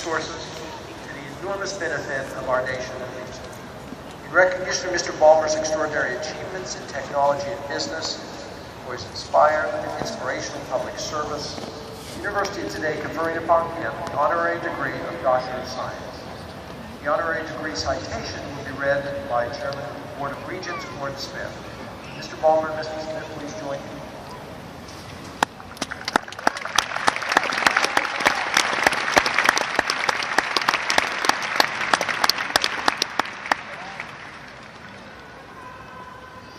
resources to the enormous benefit of our nation and region. In recognition of Mr. Ballmer's extraordinary achievements in technology and business, for his inspired and inspirational public service, the University is today conferring upon him the honorary degree of Doctor of Science. The honorary degree citation will be read by Chairman of the Board of Regents, Gordon Smith. Mr. Ballmer and Mr. Smith, please join me.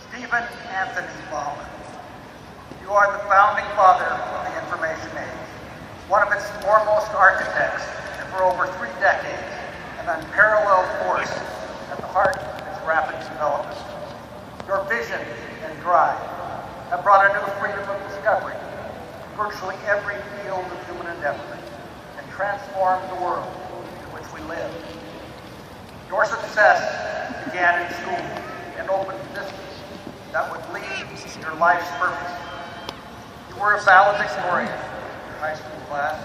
Stephen Anthony Ballmer, you are the founding father of the information age, one of its foremost architects, and for over 3 decades, an unparalleled force at the heart of its rapid development. Your vision and drive have brought a new freedom of discovery in virtually every field of human endeavor and transformed the world in which we live. Your success began in school and opened vistas that would lead your life's purpose. You were a valedictorian in your high school class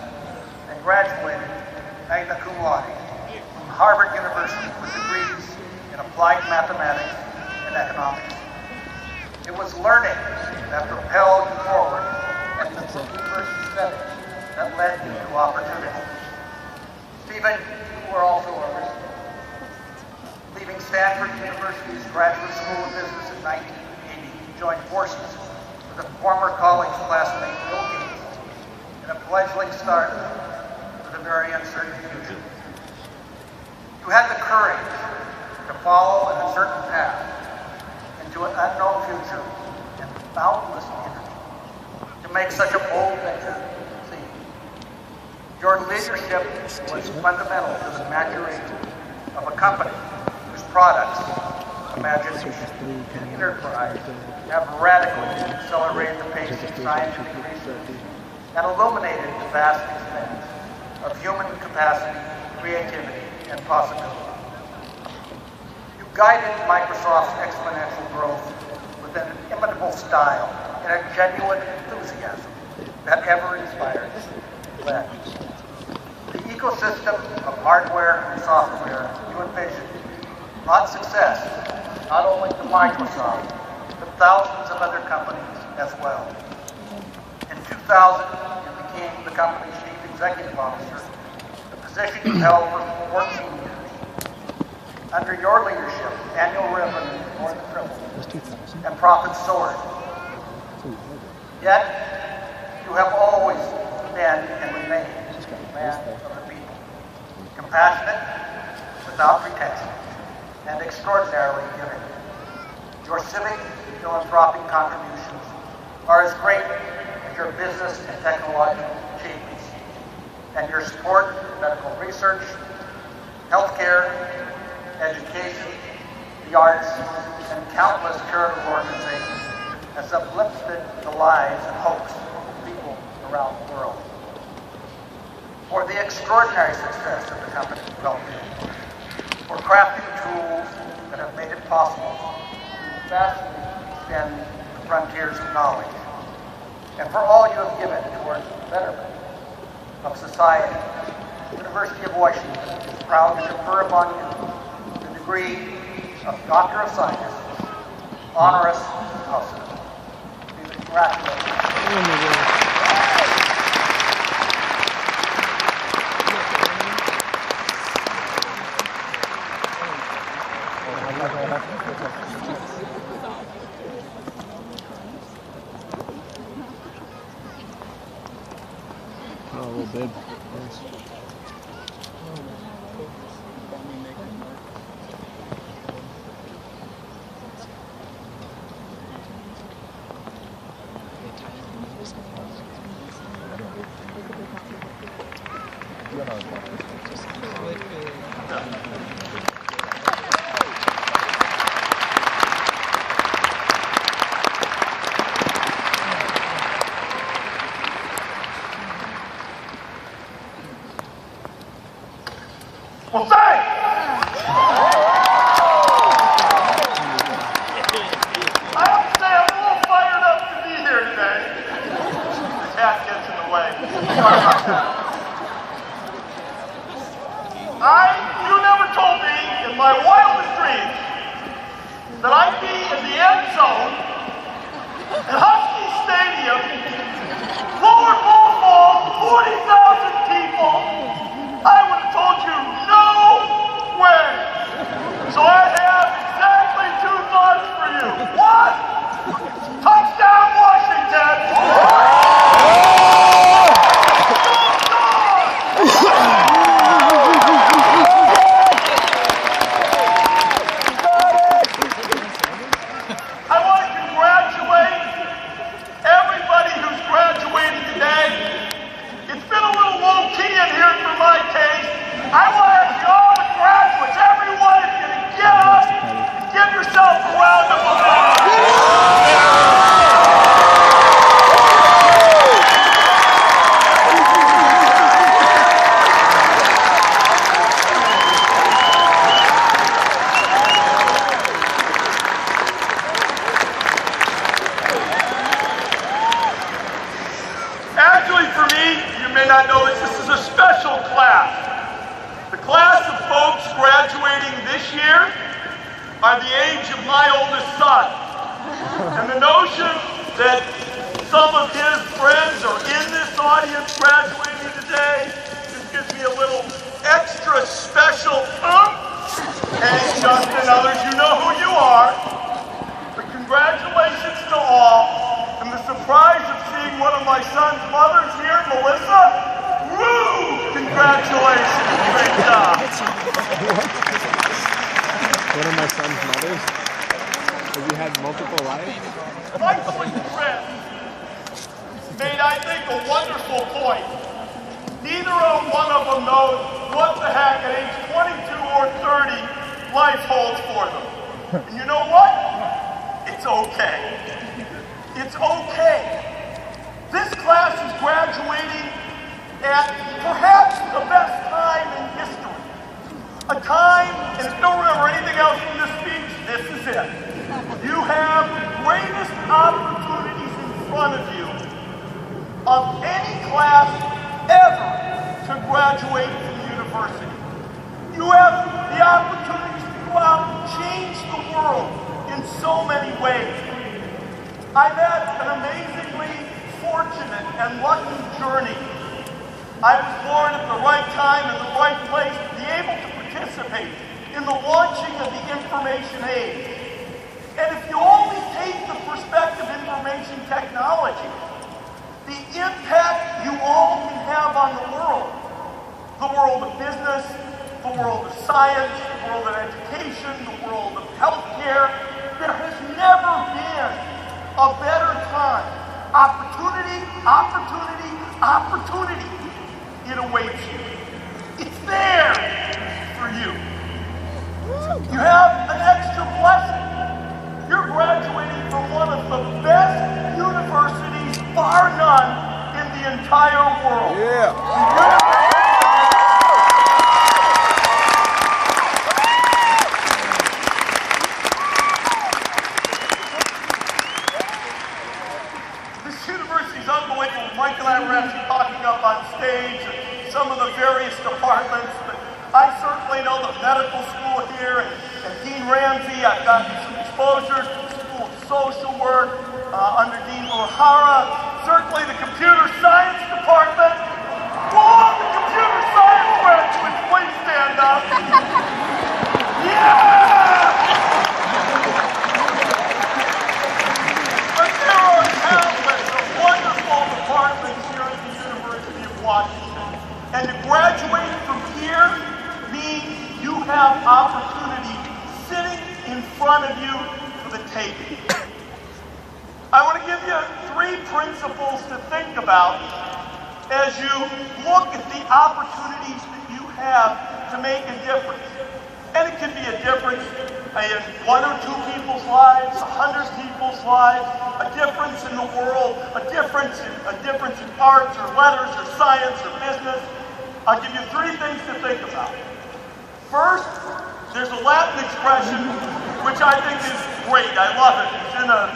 and graduated magna cum laude from Harvard University with degrees in applied mathematics and economics. It was learning that propelled you forward and the university setting that led you to opportunity. Stephen, you were also a risk. Leaving Stanford University's Graduate School of Business in 1980, you joined forces with a former college classmate, Bill Gates, in a fledgling startup with a very uncertain future. You had the courage to follow an uncertain path into an unknown future and boundless energy to make such a bold venture succeed. Your leadership was fundamental to the maturation of a company whose products, imagination, and enterprise have radically accelerated the pace of scientific research and illuminated the vast expanse of human capacity, creativity, and possibility. You guided Microsoft's exponential growth with an inimitable style and a genuine enthusiasm that ever inspired you. The ecosystem of hardware and software you envisioned brought success not only to Microsoft, but thousands of other companies as well. In 2000, you became the company's chief executive officer, the position you held for 14 years. Under your leadership, annual revenue more than tripled, and profits soared. Yet, you have always been and remained a man of the people, compassionate, without pretension, and extraordinarily giving. Your civic and philanthropic contributions are as great as your business and technological achievements, and your support of medical research, healthcare, education, the arts, and countless charitable organizations has uplifted the lives and hopes of people around the world. For the extraordinary success of the company developed, for crafting tools that have made it possible to vastly extend the frontiers of knowledge, and for all you have given towards the betterment of society, the University of Washington is proud to confer upon you the degree of Doctor of Science, honoris causa. Congratulations. Oh, a little bit. Well, thanks! I have to say I'm a little fired up to be here today. The cat gets in the way. Sorry about that. You never told me in my wildest dreams that I'd be in the end zone at Husky Stadium, lower ball, 40,000 people. I would have told you no way. So I have exactly two thoughts for you. One, touchdown Washington. I want to congratulate everybody who's graduating today. It's been a little low-key in here for my taste. I want to ask all the graduates, everyone is going to get up and give yourself a round of applause. Actually, for me, you may not know this is a special class. The class of folks graduating this year are the age of my oldest son. And the notion that some of his friends are in this audience graduating today just gives me a little extra special Hey, Justin, others, you know who you are. But congratulations to all. And the surprise of seeing one of my son's mothers here, Melissa, woo! Congratulations, great job. One of my son's mothers? Have you had multiple wives? Michael and Chris made, I think, a wonderful point. Neither one of them knows what the heck at age 22 or 30 life holds for them. And you know what? It's okay. It's okay. This class is graduating at perhaps the best time in history. A time, and if you don't remember anything else from this speech, this is it. You have the greatest opportunities in front of you of any class ever to graduate from university. You have the opportunities to go out and change the world in so many ways. I've had an amazingly fortunate and lucky journey. I was born at the right time in the right place to be able to participate in the launching of the information age. And if you only take the perspective of information technology, the impact you all can have on the world of business, the world of science, the world of education, the world of healthcare, there has never been a better time. Opportunity, opportunity, opportunity. It awaits you. It's there for you. You have an extra blessing. You're graduating from one of the best universities, bar none, in the entire world. Yeah. This university is unbelievable. Mike and I were actually talking up on stage and some of the various departments, but I certainly know the medical school here and Dean Ramsey. I've gotten some exposures to the School of Social Work under Dean O'Hara. Certainly the computer science department. All the computer science graduates, please stand up. Yeah! But there are countless of wonderful departments here at the University of Washington. And to graduate from here means you have opportunity sitting in front of you for the taking. I want to give you 3 principles to think about as you look at the opportunities that you have to make a difference. And it can be a difference in 1 or 2 people's lives, 100 people's lives, a difference in the world, a difference in arts or letters or science or business. I'll give you 3 things to think about. First, there's a Latin expression which I think is great. I love it. It's in a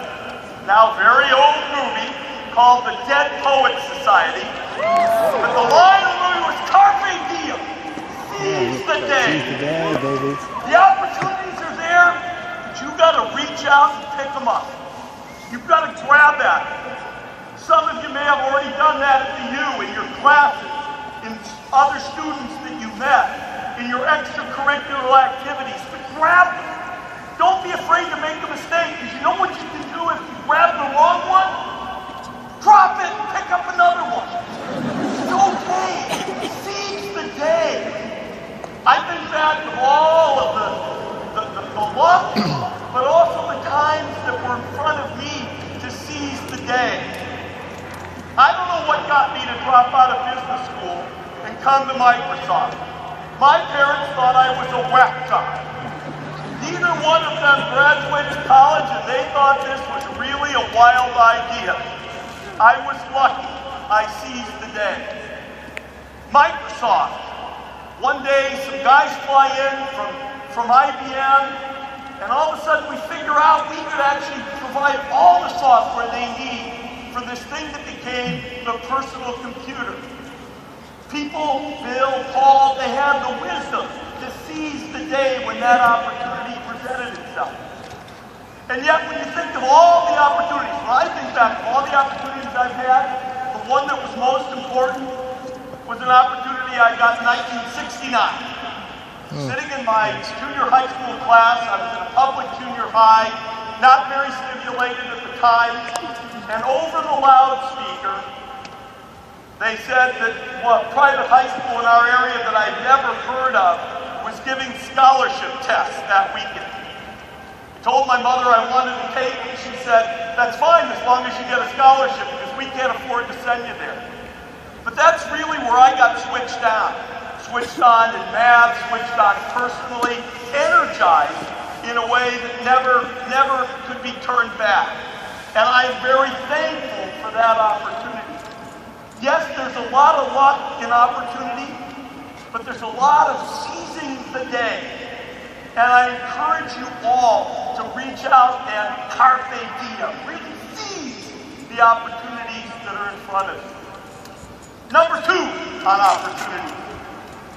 now very old movie called The Dead Poets Society. But the line of the movie was Carpe Diem, seize the the day. Seize the day, baby. The opportunities are there, but you got to reach out and pick them up. You've got to grab at it. Some of you may have already done that at the U, in your classes, in other students that you met, in your extracurricular activities, but grab them. Don't be afraid to make a mistake, because you know what you can do if you grab the wrong one? Drop it and pick up another one. It's okay. Seize the day. I think back of all of the luck, but also the times that were in front of me to seize the day. I don't know what got me to drop out of business school and come to Microsoft. My parents thought I was a whack job. Neither one of them graduated college, and they thought this was really a wild idea. I was lucky. I seized the day. Microsoft. One day, some guys fly in from IBM, and all of a sudden we figure out we could actually provide all the software they need for this thing that became the personal computer. People, Bill, Paul, they had the wisdom to seize the day when that opportunity presented itself. And yet when you think of all the opportunities, when I think back of all the opportunities I've had, the one that was most important was an opportunity I got in 1969. Sitting in my junior high school class, I was in a public junior high, not very stimulated at the time, and over the loudspeaker, they said that a private high school in our area that I'd never heard of was giving scholarship tests that weekend. I told my mother I wanted to take, and she said, that's fine as long as you get a scholarship, because we can't afford to send you there. But that's really where I got switched on. Switched on in math, switched on personally, energized in a way that never could be turned back. And I'm very thankful for that opportunity. Yes, there's a lot of luck in opportunity, but there's a lot of seizing the day. And I encourage you all to reach out and carpe diem, really seize the opportunities that are in front of you. Number 2 on opportunity,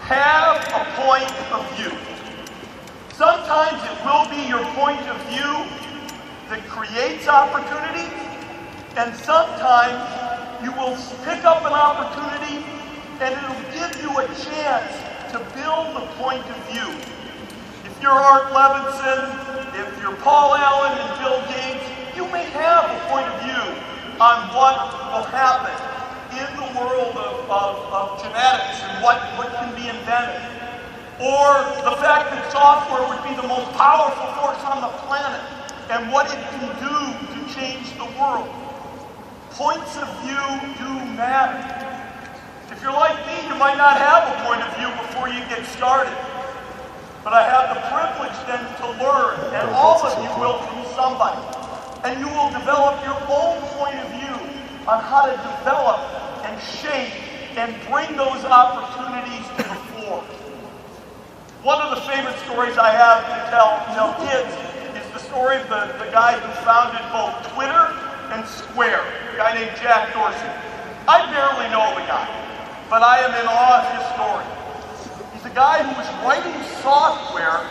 have a point of view. Sometimes it will be your point of view that creates opportunity, and sometimes you will pick up an opportunity and it'll give you a chance to build a point of view. If you're Art Levinson, if you're Paul Allen and Bill Gates, you may have a point of view on what will happen in the world of genetics and what can be invented. Or the fact that software would be the most powerful force on the planet and what it can do to change the world. Points of view do matter. If you're like me, you might not have a point of view before you get started. But I have the privilege then to learn, and all of you will from somebody. And you will develop your own point of view on how to develop and shape and bring those opportunities to the fore. One of the favorite stories I have to tell kids is the story of the guy who founded both Twitter and Square, a guy named Jack Dorsey. I barely know the guy, but I am in awe of his story. He's a guy who was writing software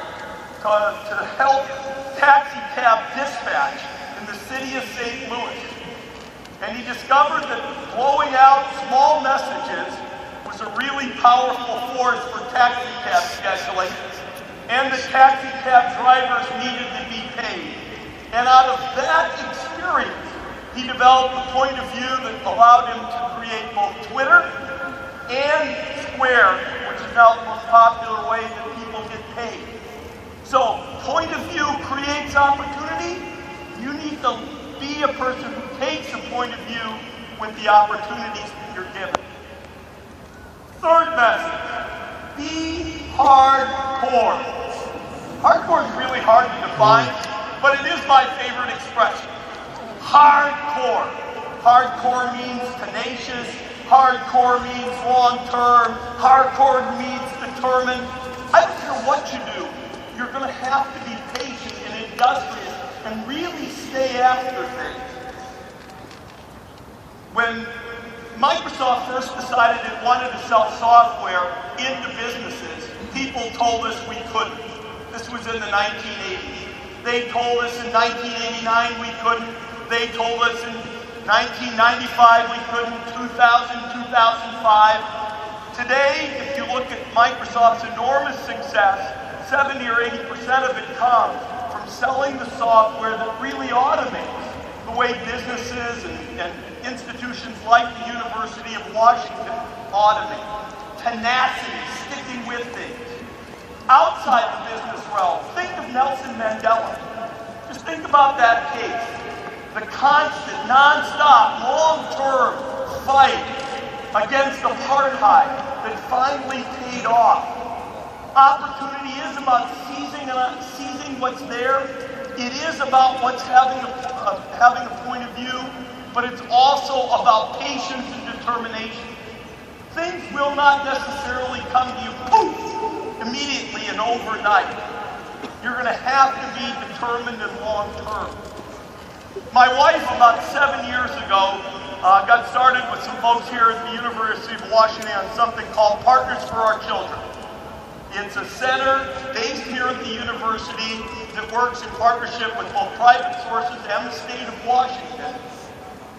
to help taxi cab dispatch in the city of St. Louis. And he discovered that blowing out small messages was a really powerful force for taxi cab scheduling, and that taxi cab drivers needed to be paid. And out of that experience, he developed a point of view that allowed him to create both Twitter and Square, which is now the most popular way that people get paid. So, point of view creates opportunity. You need to be a person who takes a point of view with the opportunities that you're given. Third message, be hardcore. Hardcore is really hard to define, but it is my favorite expression. Hardcore. Hardcore means tenacious. Hardcore means long-term. Hardcore means determined. I don't care what you do. You're going to have to be patient and industrious and really stay after things. When Microsoft first decided it wanted to sell software into businesses, people told us we couldn't. This was in the 1980s. They told us in 1989 we couldn't. They told us in 1995 we couldn't, 2000, 2005. Today, if you look at Microsoft's enormous success, 70 or 80% of it comes from selling the software that really automates the way businesses and institutions like the University of Washington automate. Tenacity, sticking with things. Outside the business realm, think of Nelson Mandela. Just think about that case. The constant, non-stop, long-term fight against apartheid that finally paid off. Opportunity is about seizing what's there. It is about what's having a point of view, but it's also about patience and determination. Things will not necessarily come to you, poof, immediately and overnight. You're going to have to be determined and long-term. My wife, about 7 years ago, got started with some folks here at the University of Washington on something called Partners for Our Children. It's a center based here at the university that works in partnership with both private sources and the state of Washington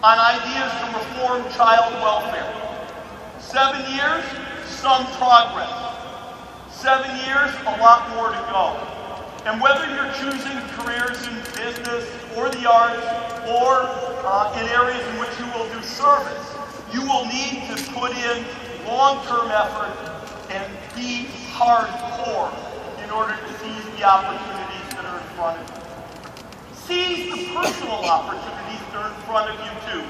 on ideas to reform child welfare. 7 years, some progress. 7 years, a lot more to go. And whether you're choosing careers in business or the arts or in areas in which you will do service, you will need to put in long-term effort and be hardcore in order to seize the opportunities that are in front of you. Seize the personal opportunities that are in front of you too.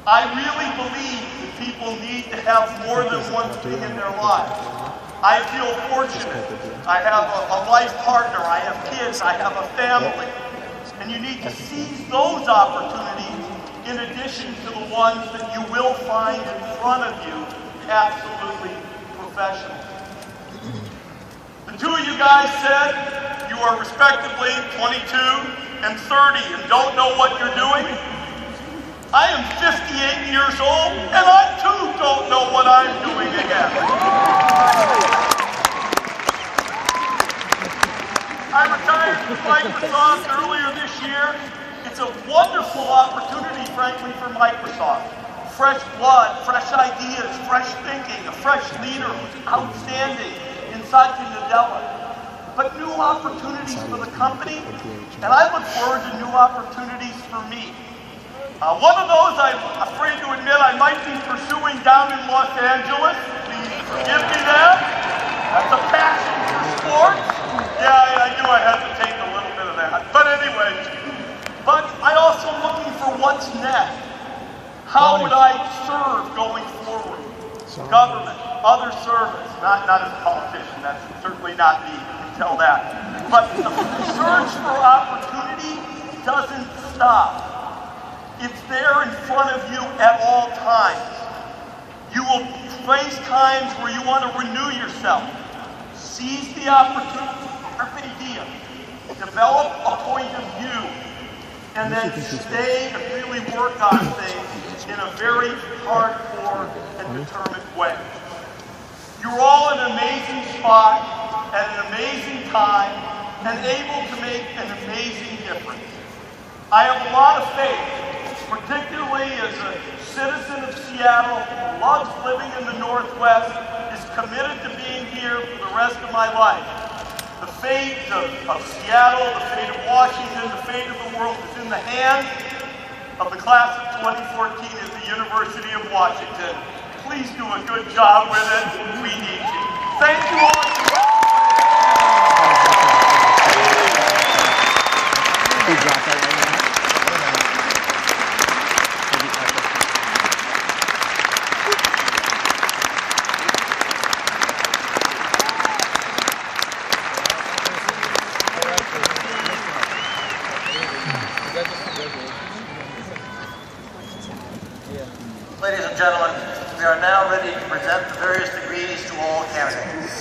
I really believe that people need to have more than one thing in their lives. I feel fortunate. I have a life partner, I have kids, I have a family. And you need to seize those opportunities in addition to the ones that you will find in front of you, absolutely professional. The two of you guys said you are respectively 22 and 30 and don't know what you're doing. I am 58 years old, and I too don't know what I'm doing again. I retired from Microsoft earlier this year. It's a wonderful opportunity, frankly, for Microsoft. Fresh blood, fresh ideas, fresh thinking, a fresh leader who's outstanding in Satya Nadella. But new opportunities for the company, and I look forward to new opportunities for me. One of those I'm afraid to admit I might be pursuing down in Los Angeles. Please forgive me that. That's a passion for sports. Yeah, I knew I had to take a little bit of that. But anyway, I also am looking for what's next. How would I serve going forward? Government, other service, not as a politician, that's certainly not me, you can tell that. But the search for opportunity doesn't stop. It's there in front of you at all times. You will face times where you want to renew yourself. Seize the opportunity, idea, develop a point of view, and then stay and really work on things in a very hardcore and determined way. You're all in an amazing spot at an amazing time and able to make an amazing difference. I have a lot of faith, particularly as a citizen of Seattle who loves living in the Northwest, is committed to being here for the rest of my life. The fate of Seattle, the fate of Washington, the fate of the world is in the hands of the class of 2014 at the University of Washington. Please do a good job with it. We need you. Thank you all. Ladies and gentlemen, we are now ready to present the various degrees to all candidates.